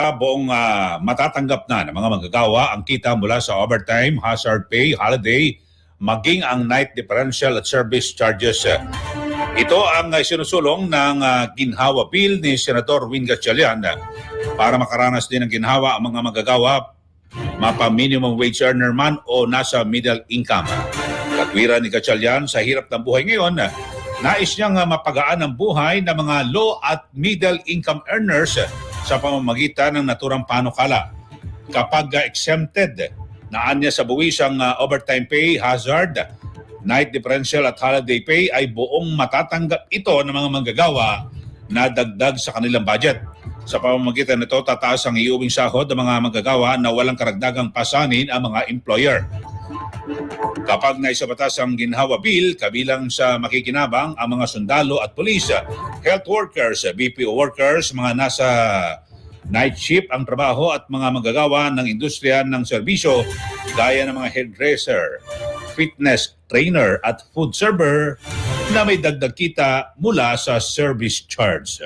Samantala, buong matatanggap na ng mga manggagawa ang kita mula sa overtime, hazard pay, holiday, maging ang night differential at service charges. Ito ang sinusulong ng ginhawa bill ni Senador Win Gatchalian para makaranas din ng ginhawa ang mga manggagawa, mapa minimum wage earner man o nasa middle income. Katwiran ni Gatchalian, sa hirap ng buhay ngayon, nais niyang mapagaan ang buhay ng mga low at middle income earners sa pamamagitan ng naturang panukala. Kapag exempted, naan niya sa buwisang overtime pay, hazard, night differential at holiday pay ay buong matatanggap ito ng mga manggagawa na dagdag sa kanilang budget. Sa pamamagitan nito, tataas ang iuwing sahod ng mga manggagawa na walang karagdagang pasanin ang mga employer. Kapag naisabatas ang ginhawa bill, kabilang sa makikinabang ang mga sundalo at pulis, health workers, BPO workers, mga nasa night shift ang trabaho at mga manggagawa ng industriya ng serbisyo gaya ng mga hairdresser, fitness trainer at food server na may dagdag kita mula sa service charge.